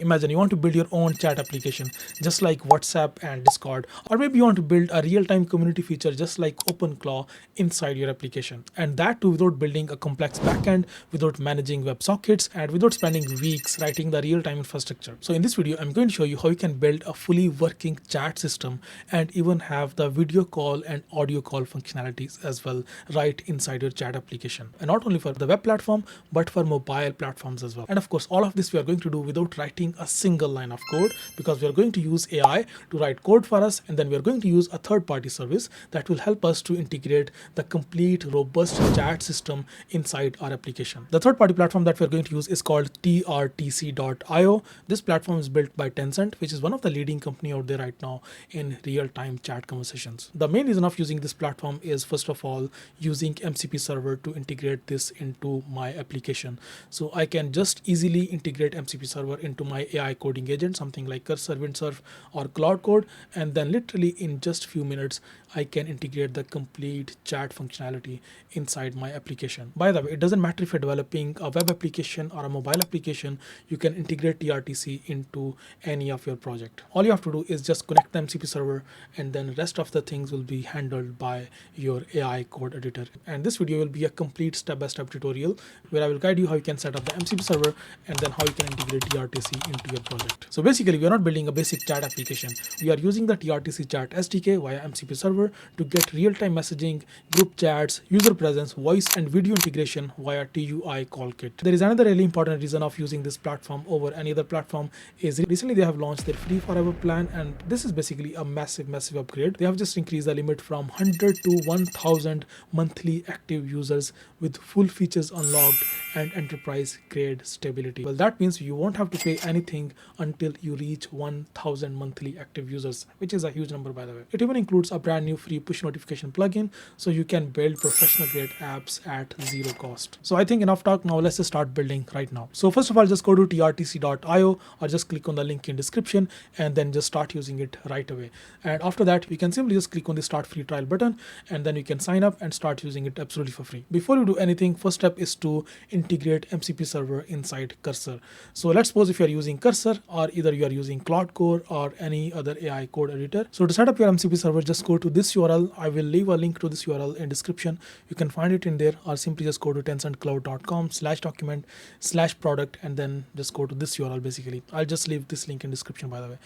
Imagine you want to build your own chat application just like WhatsApp and Discord, or maybe you want to build a real-time community feature just like OpenClaw inside your application. And that too without building a complex backend, without managing WebSockets, and without spending weeks writing the real-time infrastructure. So in this video, I'm going to show you how you can build a fully working chat system and even have the video call and audio call functionalities as well right inside your chat application. And not only for the web platform, but for mobile platforms as well. And of course, all of this we are going to do without writing a single line of code, because we are going to use AI to write code for us, and then we are going to use a third-party service that will help us to integrate the complete robust chat system inside our application. The third-party platform that we are going to use is called TRTC.io. This platform is built by Tencent, which is one of the leading company out there right now in real-time chat conversations. The main reason of using this platform is, first of all, using MCP Server to integrate this into my application. So I can just easily integrate MCP Server into my AI coding agent, something like Cursor, Windsurf, or Cloud Code, and then literally in just few minutes I can integrate the complete chat functionality inside my application. By the way, it doesn't matter if you're developing a web application or a mobile application, you can integrate TRTC into any of your project. All you have to do is just connect the MCP server, and then rest of the things will be handled by your AI code editor. And this video will be a complete step-by-step tutorial where I will guide you how you can set up the MCP server and then how you can integrate TRTC into your project. So basically, we are not building a basic chat application. We are using the TRTC chat SDK via MCP server to get real-time messaging, group chats, user presence, voice and video integration via TUI Call Kit. There is another really important reason of using this platform over any other platform is recently they have launched their free forever plan, and this is basically a massive upgrade. They have just increased the limit from 100 to 1000 monthly active users with full features unlocked and enterprise grade stability. Well, that means you won't have to pay anything until you reach 1000 monthly active users, which is a huge number, by the way. It even includes a brand new free push notification plugin, so you can build professional grade apps at zero cost. So I think enough talk, now let's just start building right now. So first of all, just go to trtc.io or just click on the link in description and then just start using it right away. And after that, you can simply just click on the start free trial button, and then you can sign up and start using it absolutely for free. Before you do anything, first step is to integrate MCP server inside Cursor. So let's suppose if you are using Cursor, or either you are using Cloud Core or any other AI code editor. So to set up your MCP server, just go to this URL. I will leave a link to this URL in description. You can find it in there, or simply just go to tencentcloud.com/document/product and then just go to this URL. Basically, I'll just leave this link in description, by the way.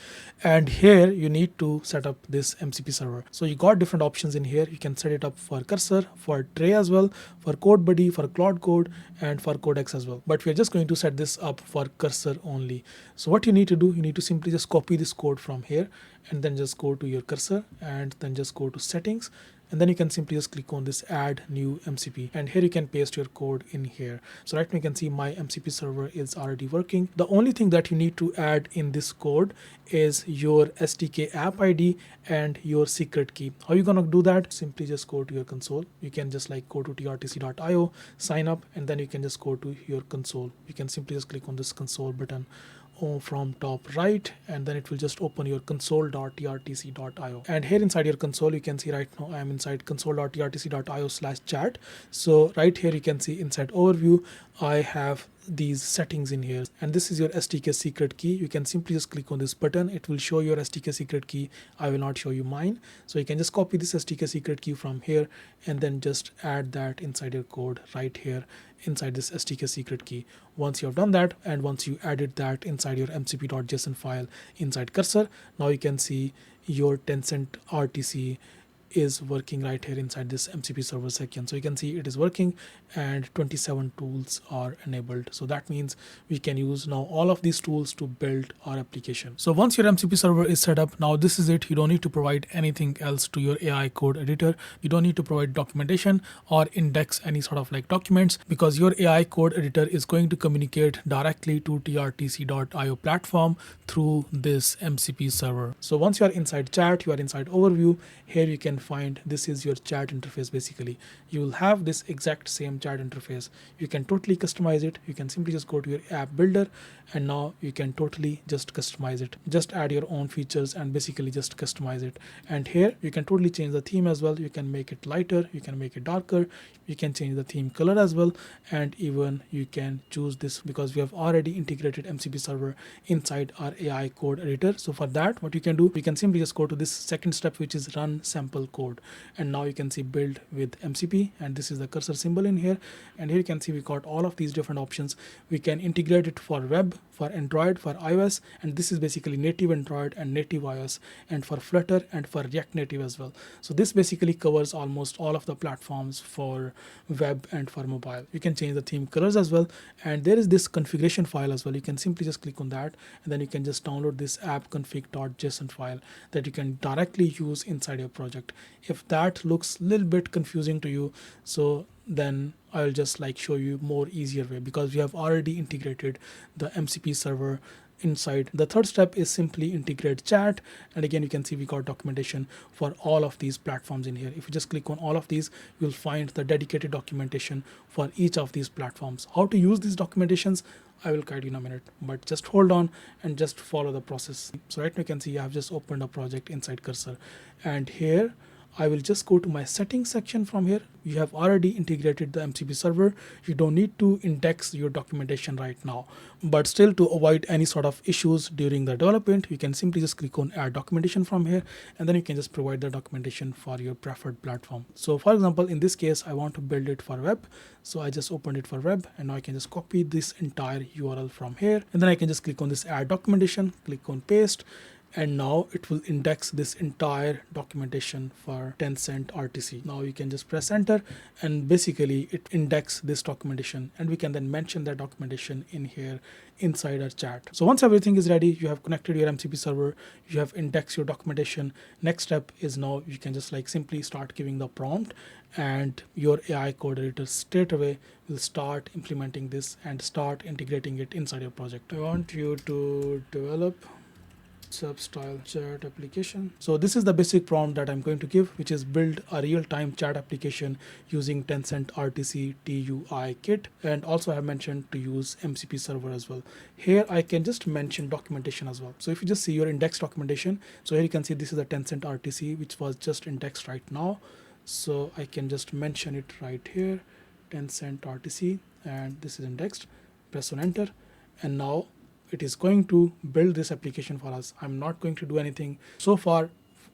And here you need to set up this MCP server. So you got different options in here. You can set it up for Cursor, for Tray as well, for CodeBuddy, for Cloud Code, and for Codex as well. But we're just going to set this up for Cursor only. So what you need to do, you need to simply just copy this code from here and then just go to your Cursor and then just go to settings, and then you can simply just click on this add new MCP, and here you can paste your code in here. So right now you can see my MCP server is already working. The only thing that you need to add in this code is your SDK app ID and your secret key. How are you gonna do that? Simply just go to your console. You can just like go to trtc.io, sign up, and then you can just go to your console. You can simply just click on this console button from top right, and then it will just open your console.trtc.io. And here inside your console, you can see right now I am inside console.trtc.io/chat. So right here you can see inside overview I have these settings in here, and this is your SDK secret key. You can simply just click on this button. It will show your SDK secret key. I will not show you mine. So you can just copy this SDK secret key from here and then just add that inside your code right here inside this SDK secret key. Once you have done that, and once you added that inside your mcp.json file inside Cursor, now you can see your Tencent RTC is working right here inside this MCP server section. So you can see it is working and 27 tools are enabled. So that means we can use now all of these tools to build our application. So once your MCP server is set up, now this is it. You don't need to provide anything else to your AI code editor. You don't need to provide documentation or index any sort of like documents, because your AI code editor is going to communicate directly to trtc.io platform through this MCP server. So once you are inside chat, you are inside overview. Here you can find this is your chat interface. Basically you will have this exact same chat interface. You can totally customize it. You can simply just go to your app builder, and now you can totally just customize it, just add your own features and basically just customize it. And here you can totally change the theme as well. You can make it lighter, you can make it darker, you can change the theme color as well, and even you can choose this because we have already integrated MCP server inside our AI code editor. So for that, what you can do, you can simply just go to this second step, which is run sample code, and now you can see build with MCP, and this is the cursor symbol in here. And here you can see we got all of these different options. We can integrate it for web, for Android, for iOS, and this is basically native Android and native iOS, and for Flutter and for React Native as well. So this basically covers almost all of the platforms for web and for mobile. You can change the theme colors as well, and there is this configuration file as well. You can simply just click on that, and then you can just download this app config.json file that you can directly use inside your project. If that looks a little bit confusing to you, so then I'll just like show you more easier way, because we have already integrated the MCP server inside. The third step is simply integrate chat, and again you can see we got documentation for all of these platforms in here. If you just click on all of these, you'll find the dedicated documentation for each of these platforms. How to use these documentations, I will guide you in a minute, but just hold on and just follow the process. So right now you can see I have just opened a project inside Cursor, and here I will just go to my settings section. From here you have already integrated the MCP server. You don't need to index your documentation right now, but still, to avoid any sort of issues during the development, you can simply just click on add documentation from here, and then you can just provide the documentation for your preferred platform. So for example, in this case I want to build it for web, so I just opened it for web, and now I can just copy this entire URL from here, and then I can just click on this add documentation, click on paste, and now it will index this entire documentation for Tencent RTC. Now you can just press enter, and basically it index this documentation, and we can then mention that documentation in here inside our chat. So once everything is ready, you have connected your MCP server, you have indexed your documentation. Next step is now you can just like simply start giving the prompt, and your AI code editor straight away will start implementing this and start integrating it inside your project. I want you to develop sub-style chat application. So this is the basic prompt that I'm going to give, which is build a real-time chat application using Tencent RTC TUI Kit, and also I have mentioned to use MCP server as well. Here I can just mention documentation as well. So if you just see your index documentation, so here you can see this is the Tencent RTC which was just indexed right now. So I can just mention it right here, Tencent RTC, and this is indexed. Press on enter, and now it is going to build this application for us. I'm not going to do anything. So far,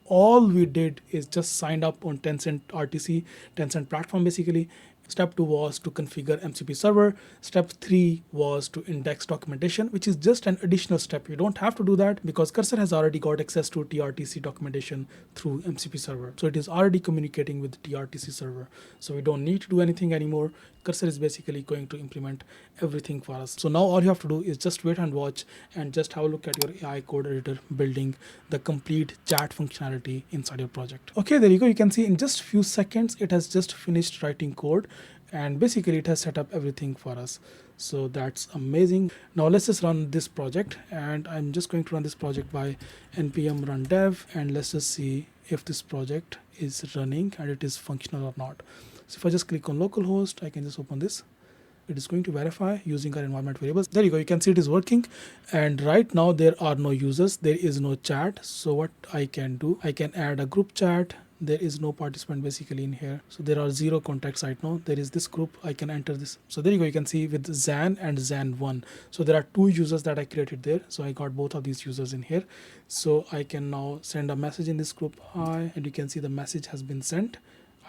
all we did is just signed up on Tencent RTC, Tencent platform basically. Step 2 was to configure MCP server. Step 3 was to index documentation, which is just an additional step. You don't have to do that because Cursor has already got access to TRTC documentation through MCP server. So it is already communicating with TRTC server. So we don't need to do anything anymore. Cursor is basically going to implement everything for us. So now all you have to do is just wait and watch and just have a look at your AI code editor building the complete chat functionality inside your project. Okay, there you go. You can see in just few seconds, it has just finished writing code, and basically it has set up everything for us. So that's amazing. Now let's just run this project, and I'm just going to run this project by npm run dev, and let's just see if this project is running and it is functional or not. So if I just click on localhost, I can just open this. It is going to verify using our environment variables. There you go. You can see it is working. And right now there are no users. There is no chat. So what I can do, I can add a group chat. There is no participant basically in here. So there are 0 contacts right now. There is this group. I can enter this. So there you go. You can see with Zan and Zan1. So there are 2 users that I created there. So I got both of these users in here. So I can now send a message in this group. Hi. And you can see the message has been sent.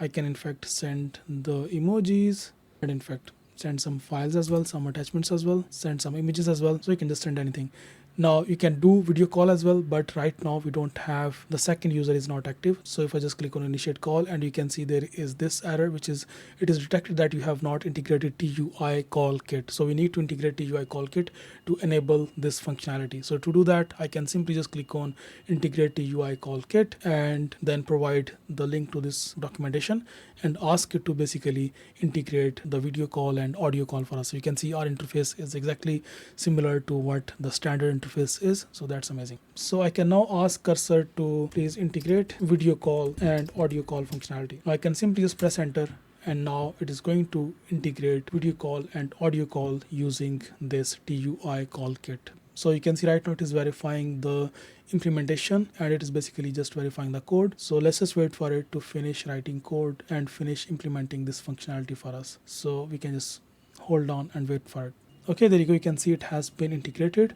I can in fact send the emojis, and in fact send some files as well, some attachments as well, send some images as well. So you can just send anything. Now you can do video call as well, but right now we don't have, the second user is not active. So if I just click on initiate call, and you can see there is this error, which is it is detected that you have not integrated TUI Call Kit. So we need to integrate TUI Call Kit to enable this functionality. So to do that, I can simply just click on integrate TUI Call Kit, and then provide the link to this documentation and ask it to basically integrate the video call and audio call for us. So you can see our interface is exactly similar to what the standard interface is. So that's amazing. So I can now ask cursor to please integrate video call and audio call functionality. Now I can simply just press enter, and now it is going to integrate video call and audio call using this TUI Call Kit. So you can see right now it is verifying the implementation, and it is basically just verifying the code. So let's just wait for it to finish writing code and finish implementing this functionality for us. So we can just hold on and wait for it. Okay, there you go. You can see it has been integrated.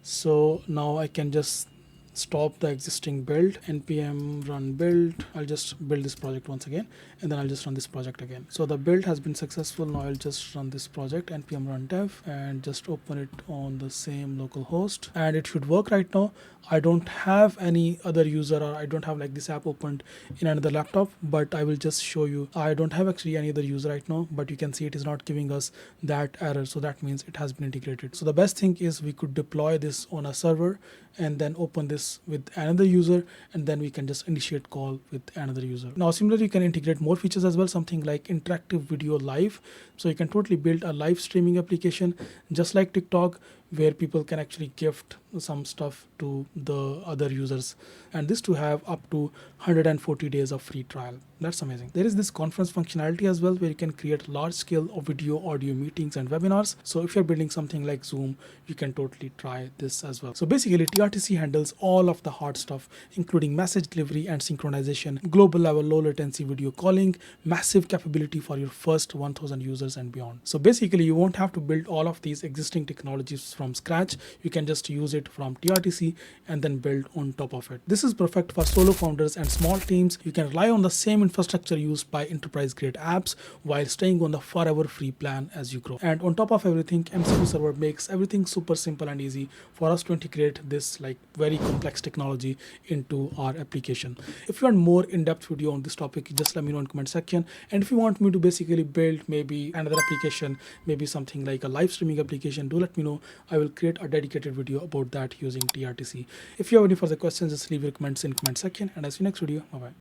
So now I can just stop the existing build, npm run build. I'll just build this project once again, and then I'll just run this project again. So the build has been successful. Now I'll just run this project, npm run dev, and just open it on the same local host, and it should work right now. I don't have any other user, or I don't have like this app opened in another laptop, but I will just show you. I don't have actually any other user right now, but you can see it is not giving us that error. So that means it has been integrated. So the best thing is we could deploy this on a server and then open this with another user, and then we can just initiate call with another user. Now similarly, you can integrate more features as well, something like interactive video live. So you can totally build a live streaming application just like TikTok, where people can actually gift some stuff to the other users, and this to have up to 140 days of free trial. That's amazing. There is this conference functionality as well, where you can create large scale of video audio meetings and webinars. So if you're building something like Zoom, you can totally try this as well. So basically TRTC handles all of the hard stuff, including message delivery and synchronization, global level low latency video calling, massive capability for your first 1000 users and beyond. So basically you won't have to build all of these existing technologies from scratch. You can just use it from TRTC and then build on top of it. This is perfect for solo founders and small teams. You can rely on the same infrastructure used by enterprise grade apps while staying on the forever free plan as you grow. And on top of everything, MCP Server makes everything super simple and easy for us to integrate this like very complex technology into our application. If you want more in-depth video on this topic, just let me know in the comment section. And if you want me to basically build maybe another application, maybe something like a live streaming application, do let me know. I will create a dedicated video about that using TRTC. If you have any further questions, just leave your comments in the comment section, and I'll see you next video. Bye bye.